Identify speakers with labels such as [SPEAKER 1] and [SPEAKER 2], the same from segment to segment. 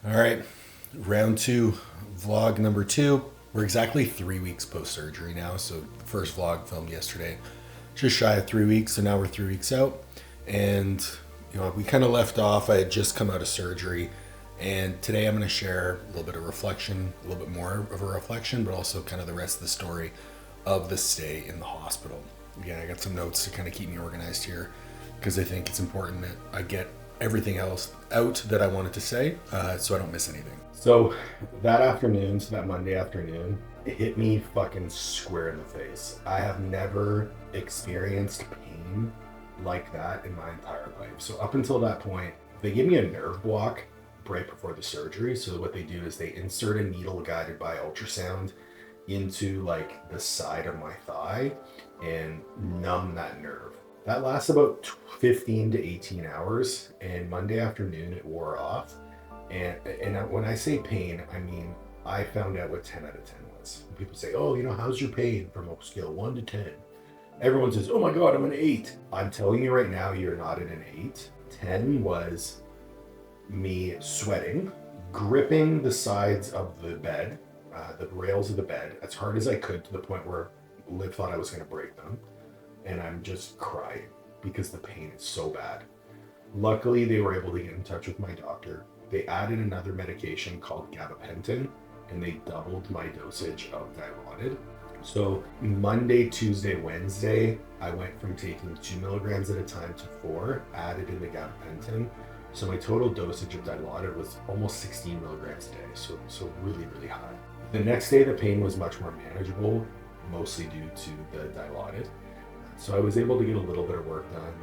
[SPEAKER 1] All right, round two, vlog number two. We're exactly 3 weeks post surgery now. So the first vlog filmed yesterday, just shy of 3 weeks. So now we're 3 weeks out, and we kind of left off. I had just come out of surgery, and today I'm going to share a little bit of reflection, a little bit more of a reflection, but also kind of the rest of the story of the stay in the hospital. Again, I got some notes to kind of keep me organized here because I think it's important that I get everything else out that I wanted to say so I don't miss anything. So that Monday afternoon, it hit me fucking square in the face. I have never experienced pain like that in my entire life. So up until that point, they gave me a nerve block right before the surgery. So what they do is they insert a needle guided by ultrasound into like the side of my thigh and numb that nerve. That lasts about 15 to 18 hours, and Monday afternoon it wore off. And when I say pain, I mean I found out what 10 out of 10 was. People say, oh, how's your pain from a scale of 1 to 10? Everyone says, oh my God, I'm an 8. I'm telling you right now, you're not at an 8. 10 was me sweating, gripping the sides of the bed, the rails of the bed, as hard as I could to the point where Liv thought I was going to break them. And I'm just crying because the pain is so bad. Luckily, they were able to get in touch with my doctor. They added another medication called gabapentin, and they doubled my dosage of Dilaudid. So Monday, Tuesday, Wednesday, I went from taking 2 milligrams at a time to 4, added in the gabapentin. So my total dosage of Dilaudid was almost 16 milligrams a day, so really, really high. The next day, the pain was much more manageable, mostly due to the Dilaudid. So I was able to get a little bit of work done,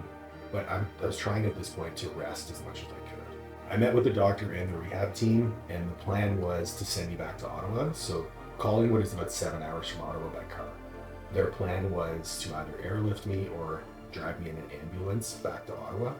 [SPEAKER 1] but I was trying at this point to rest as much as I could. I met with the doctor and the rehab team, and the plan was to send me back to Ottawa. So Collingwood is about 7 hours from Ottawa by car. Their plan was to either airlift me or drive me in an ambulance back to Ottawa,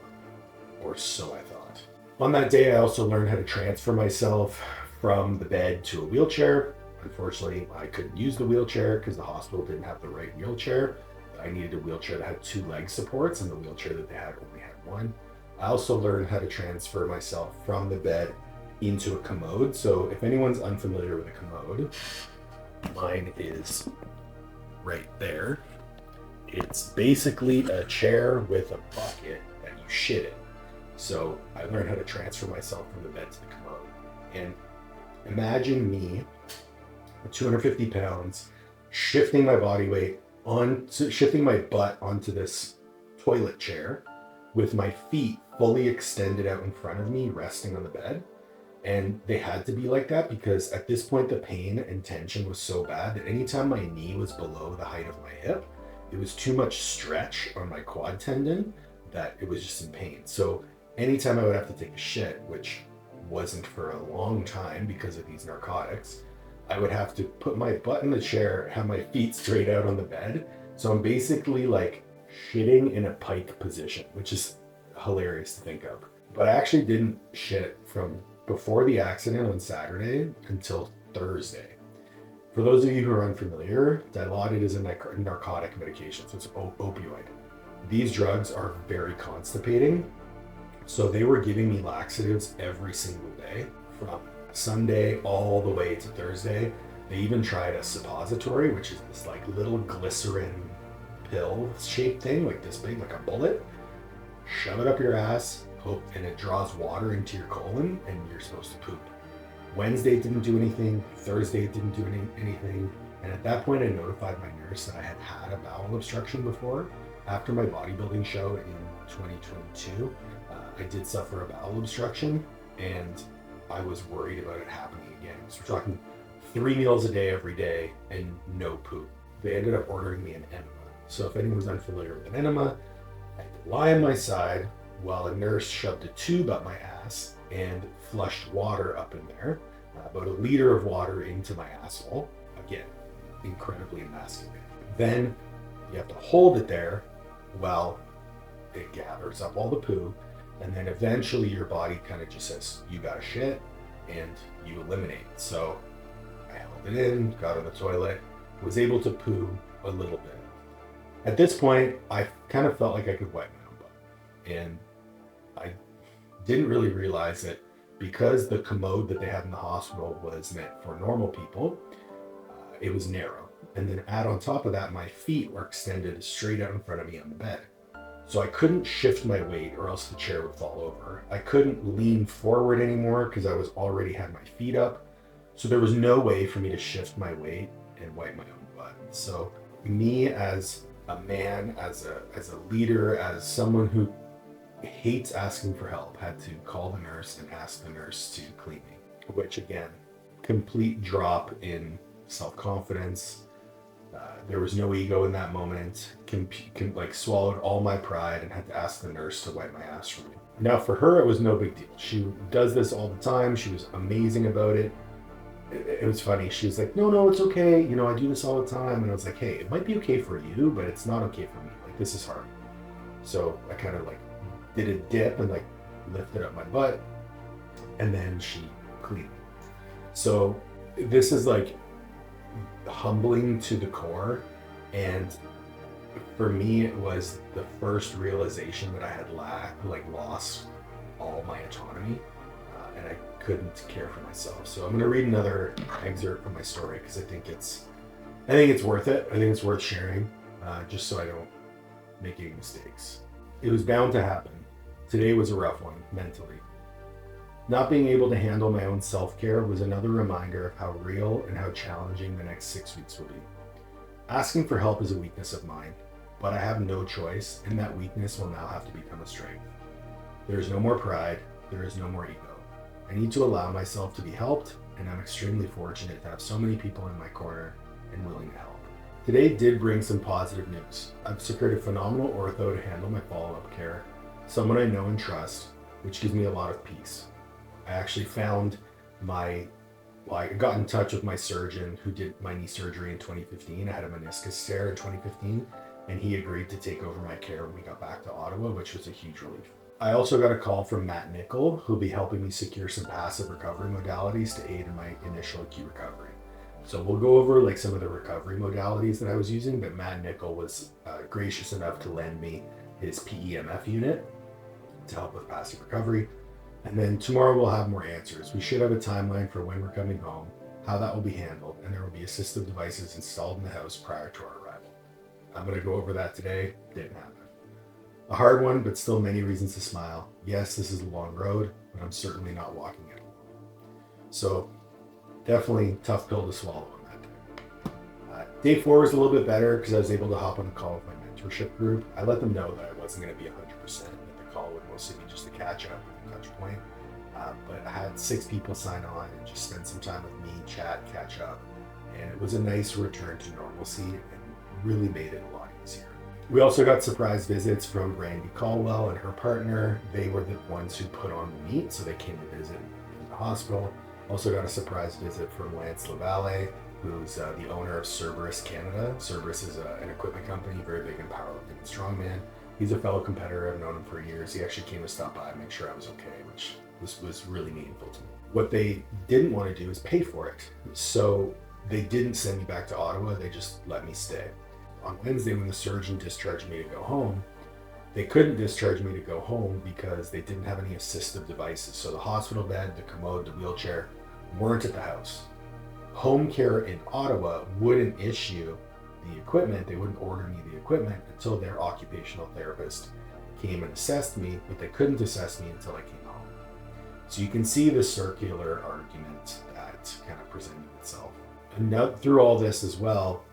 [SPEAKER 1] or so I thought. On that day, I also learned how to transfer myself from the bed to a wheelchair. Unfortunately, I couldn't use the wheelchair because the hospital didn't have the right wheelchair. I needed a wheelchair that had 2 leg supports, and the wheelchair that they had only had 1. I also learned how to transfer myself from the bed into a commode. So if anyone's unfamiliar with a commode, mine is right there. It's basically a chair with a bucket that you shit in. So I learned how to transfer myself from the bed to the commode. And imagine me, 250 pounds, shifting my body weight shifting my butt onto this toilet chair with my feet fully extended out in front of me, resting on the bed. And they had to be like that because at this point, the pain and tension was so bad that anytime my knee was below the height of my hip, it was too much stretch on my quad tendon that it was just in pain. So anytime I would have to take a shit, which wasn't for a long time because of these narcotics, I would have to put my butt in the chair, have my feet straight out on the bed. So I'm basically like shitting in a pike position, which is hilarious to think of. But I actually didn't shit from before the accident on Saturday until Thursday. For those of you who are unfamiliar, Dilaudid is a narcotic medication, so it's opioid. These drugs are very constipating. So they were giving me laxatives every single day from Sunday all the way to Thursday. They even tried a suppository, which is this like little glycerin pill shaped thing, like this big, like a bullet. Shove it up your ass, and it draws water into your colon, and you're supposed to poop. Wednesday it didn't do anything. Thursday it didn't do anything. And at that point, I notified my nurse that I had had a bowel obstruction before. After my bodybuilding show in 2022, I did suffer a bowel obstruction, and I was worried about it happening again. So we're talking 3 meals a day every day and no poop. They ended up ordering me an enema. So if anyone's unfamiliar with an enema, I had to lie on my side while a nurse shoved a tube up my ass and flushed water up in there, about 1 liter of water into my asshole. Again, incredibly emasculating. Then you have to hold it there while it gathers up all the poo. And then eventually your body kind of just says, you got to shit, and you eliminate. So I held it in, got on the toilet, was able to poo a little bit. At this point, I kind of felt like I could wipe my own butt. And I didn't really realize that because the commode that they had in the hospital was meant for normal people, it was narrow. And then add on top of that, my feet were extended straight out in front of me on the bed. So I couldn't shift my weight or else the chair would fall over. I couldn't lean forward anymore because I was already had my feet up. So there was no way for me to shift my weight and wipe my own butt. So me as a man, as a leader, as someone who hates asking for help, had to call the nurse and ask the nurse to clean me, which again, complete drop in self-confidence. There was no ego in that moment. Like swallowed all my pride and had to ask the nurse to wipe my ass for me. Now for her, it was no big deal. She does this all the time. She was amazing about it. It was funny. She was like, no, it's okay. You know, I do this all the time. And I was like, hey, it might be okay for you, but it's not okay for me. Like, this is hard. So I kind of like did a dip and like lifted up my butt, and then she cleaned it. So this is like humbling to the core, and for me it was the first realization that I had lost all my autonomy, and I couldn't care for myself. So I'm going to read another excerpt from my story because I think it's worth it. I think it's worth sharing, just so I don't make any mistakes. It was bound to happen. Today was a rough one mentally. Not being able to handle my own self-care was another reminder of how real and how challenging the next 6 weeks will be. Asking for help is a weakness of mine, but I have no choice, and that weakness will now have to become a strength. There is no more pride, there is no more ego. I need to allow myself to be helped, and I'm extremely fortunate to have so many people in my corner and willing to help. Today did bring some positive news. I've secured a phenomenal ortho to handle my follow-up care, someone I know and trust, which gives me a lot of peace. I actually found I got in touch with my surgeon who did my knee surgery in 2015. I had a meniscus tear in 2015, and he agreed to take over my care when we got back to Ottawa, which was a huge relief. I also got a call from Matt Nickel, who'll be helping me secure some passive recovery modalities to aid in my initial acute recovery. So we'll go over like some of the recovery modalities that I was using, but Matt Nickel was gracious enough to lend me his PEMF unit to help with passive recovery. And then tomorrow we'll have more answers. We should have a timeline for when we're coming home, how that will be handled, and there will be assistive devices installed in the house prior to our arrival. I'm going to go over that today. Didn't happen. A hard one, but still many reasons to smile. Yes, this is a long road, but I'm certainly not walking it alone. So definitely tough pill to swallow on that day. Day 4 was a little bit better because I was able to hop on a call with my mentorship group. I let them know that I wasn't going to be 100%, that the call would mostly be just a catch up with a touch point. But I had 6 people sign on and just spend some time with me, chat, catch up. And it was a nice return to normalcy and really made it a lot easier. We also got surprise visits from Brandy Caldwell and her partner. They were the ones who put on the meet, so they came to visit in the hospital. Also got a surprise visit from Lance Lavalle, who's the owner of Cerberus Canada. Cerberus is an equipment company, very big in powerlifting and strongman. He's a fellow competitor. I've known him for years. He actually came to stop by and make sure I was okay, which was really meaningful to me. What they didn't want to do is pay for it. So they didn't send me back to Ottawa. They just let me stay. On Wednesday, when the surgeon discharged me to go home, they couldn't discharge me to go home because they didn't have any assistive devices. So the hospital bed, the commode, the wheelchair weren't at the house. Home care in Ottawa wouldn't issue the equipment. They wouldn't order me the equipment until their occupational therapist came and assessed me, but they couldn't assess me until I came home. So you can see the circular argument that kind of presented itself. And now through all this as well,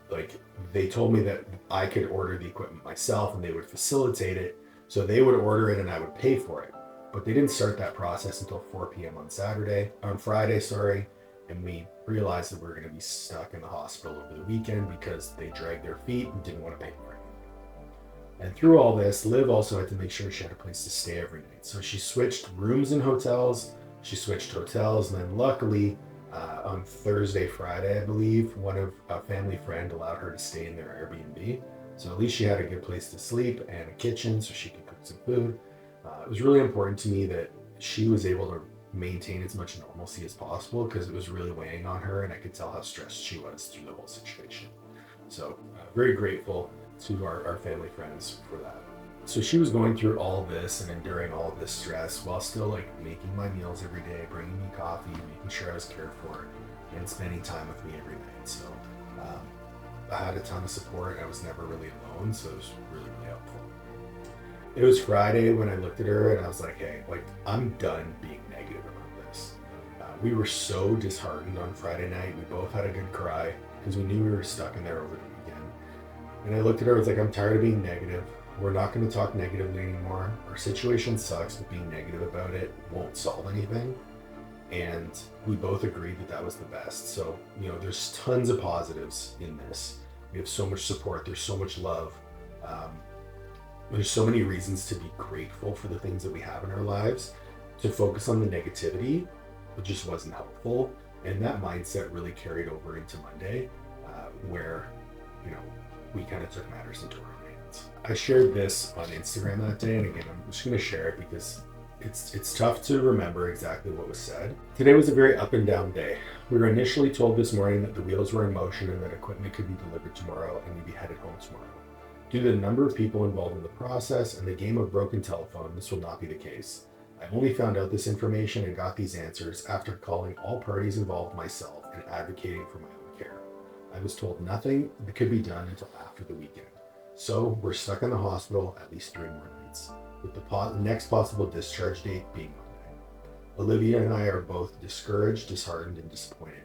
[SPEAKER 1] like they told me that I could order the equipment myself and they would facilitate it. So they would order it and I would pay for it. But they didn't start that process until 4 p.m. on Friday, and we realized that we were going to be stuck in the hospital over the weekend because they dragged their feet and didn't want to pay for it. And through all this, Liv also had to make sure she had a place to stay every night. So she switched rooms in hotels, she switched hotels, and then luckily on Thursday, Friday, I believe, a family friend allowed her to stay in their Airbnb. So at least she had a good place to sleep and a kitchen so she could cook some food. It was really important to me that she was able to maintain as much normalcy as possible because it was really weighing on her and I could tell how stressed she was through the whole situation. So very grateful to our family friends for that. So she was going through all this and enduring all of this stress while still like making my meals every day, bringing me coffee, making sure I was cared for, and spending time with me every night. So I had a ton of support. I was never really alone, so it was really, really helpful. It was Friday when I looked at her and I was like, hey, like, I'm done being negative about this. We were so disheartened on Friday night. We both had a good cry because we knew we were stuck in there over the weekend. And I looked at her, I was like, I'm tired of being negative. We're not going to talk negatively anymore. Our situation sucks, but being negative about it won't solve anything. And we both agreed that that was the best. So, you know, there's tons of positives in this. We have so much support. There's so much love. There's so many reasons to be grateful for the things that we have in our lives. To focus on the negativity, it just wasn't helpful. And that mindset really carried over into Monday, where, you know, we kind of took matters into our own hands. I shared this on Instagram that day, and again, I'm just going to share it because it's tough to remember exactly what was said. Today was a very up and down day. We were initially told this morning that the wheels were in motion and that equipment could be delivered tomorrow and we'd be headed home tomorrow. Due to the number of people involved in the process and the game of broken telephone, this will not be the case. I only found out this information and got these answers after calling all parties involved myself and advocating for my own care. I was told nothing that could be done until after the weekend. So we're stuck in the hospital at least 3 more nights, with the next possible discharge date being Monday. Olivia and I are both discouraged, disheartened, and disappointed.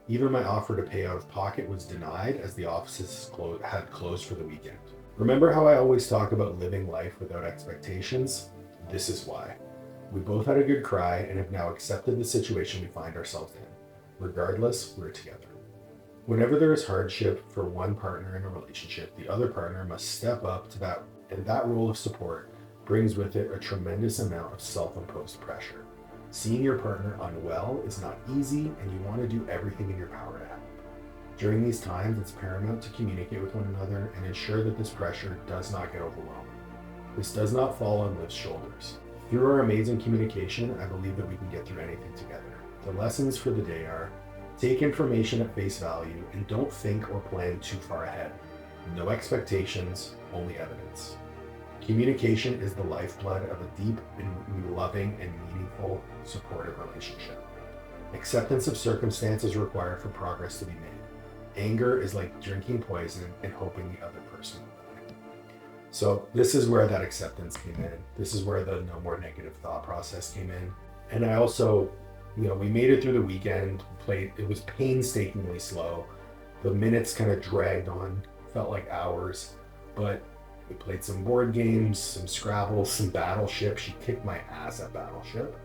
[SPEAKER 1] Even my offer to pay out of pocket was denied as the offices had closed for the weekend. Remember how I always talk about living life without expectations? This is why. We both had a good cry and have now accepted the situation we find ourselves in. Regardless, we're together. Whenever there is hardship for one partner in a relationship, the other partner must step up to that, and that role of support brings with it a tremendous amount of self-imposed pressure. Seeing your partner unwell is not easy, and you want to do everything in your power to help. During these times, it's paramount to communicate with one another and ensure that this pressure does not get overwhelming. This does not fall on Liv's shoulders. Through our amazing communication, I believe that we can get through anything together. The lessons for the day are: take information at face value and don't think or plan too far ahead. No expectations, only evidence. Communication is the lifeblood of a deep and loving and meaningful, supportive relationship. Acceptance of circumstances required for progress to be made. Anger is like drinking poison and hoping the other person will die. So this is where that acceptance came in. This is where the no more negative thought process came in. And I also, we made it through the weekend, it was painstakingly slow. The minutes kind of dragged on, felt like hours, but we played some board games, some Scrabble, some Battleship. She kicked my ass at Battleship.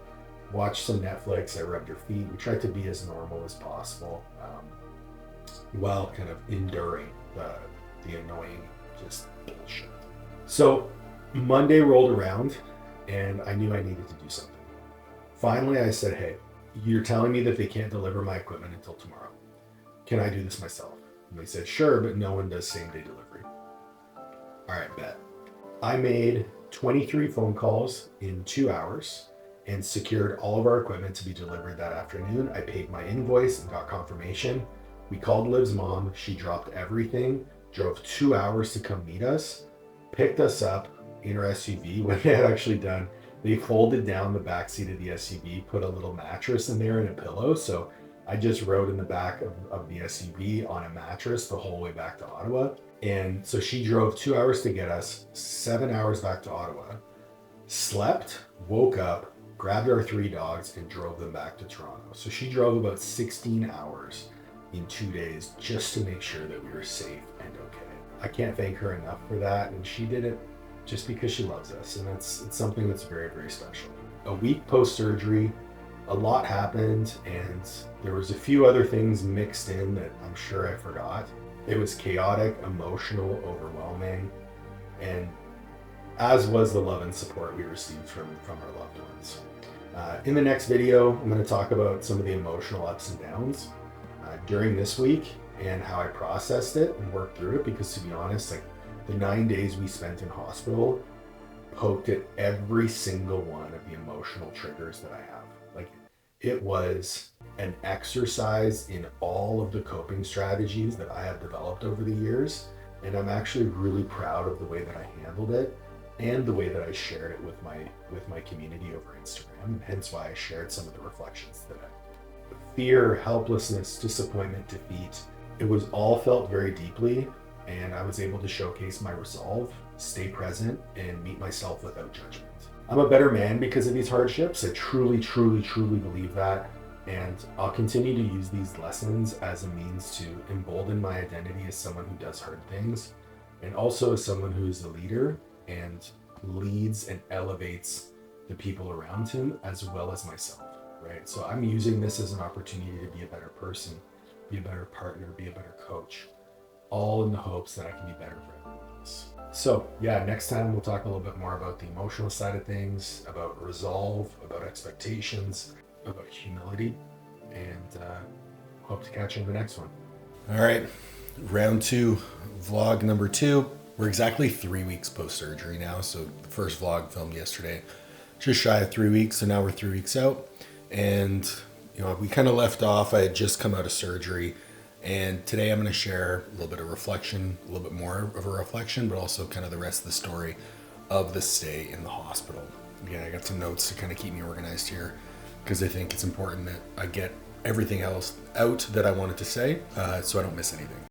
[SPEAKER 1] Watched some Netflix, I rubbed her feet. We tried to be as normal as possible, while kind of enduring the annoying just bullshit. So Monday rolled around and I knew I needed to do something. Finally, I said, hey, you're telling me that they can't deliver my equipment until tomorrow. Can I do this myself? And they said, sure, but no one does same-day delivery. All right, bet. I made 23 phone calls in 2 hours and secured all of our equipment to be delivered that afternoon. I paid my invoice and got confirmation. We called Liv's mom. She dropped everything, drove 2 hours to come meet us, picked us up in her SUV. When they had actually done, they folded down the back seat of the SUV, put a little mattress in there and a pillow. So I just rode in the back of the SUV on a mattress the whole way back to Ottawa. And so she drove 2 hours to get us, 7 hours back to Ottawa, slept, woke up, grabbed our 3 dogs and drove them back to Toronto. So she drove about 16 hours in 2 days just to make sure that we were safe and okay. I can't thank her enough for that. And she did it just because she loves us. And it's something that's very, very special. A week post-surgery, a lot happened and there was a few other things mixed in that I'm sure I forgot. It was chaotic, emotional, overwhelming, and as was the love and support we received from our loved ones. In the next video, I'm going to talk about some of the emotional ups and downs during this week and how I processed it and worked through it, because to be honest, the 9 days we spent in hospital poked at every single one of the emotional triggers that I have. It was an exercise in all of the coping strategies that I have developed over the years, and I'm actually really proud of the way that I handled it. and the way that I shared it with my community over Instagram, hence why I shared some of the reflections that fear, helplessness, disappointment, defeat, it was all felt very deeply, and I was able to showcase my resolve, stay present, and meet myself without judgment. I'm a better man because of these hardships. I truly, truly, truly believe that. And I'll continue to use these lessons as a means to embolden my identity as someone who does hard things, and also as someone who is a leader and leads and elevates the people around him as well as myself, right? So I'm using this as an opportunity to be a better person, be a better partner, be a better coach, all in the hopes that I can be better for everyone else. So yeah, next time we'll talk a little bit more about the emotional side of things, about resolve, about expectations, about humility, and hope to catch you in the next one. All right, round 2, vlog number 2. We're exactly 3 weeks post-surgery now, so the first vlog filmed yesterday, just shy of 3 weeks, so now we're 3 weeks out, and we kind of left off. I had just come out of surgery, and today I'm going to share a little bit of reflection, a little bit more of a reflection, but also kind of the rest of the story of the stay in the hospital. Again, I got some notes to kind of keep me organized here, because I think it's important that I get everything else out that I wanted to say, so I don't miss anything.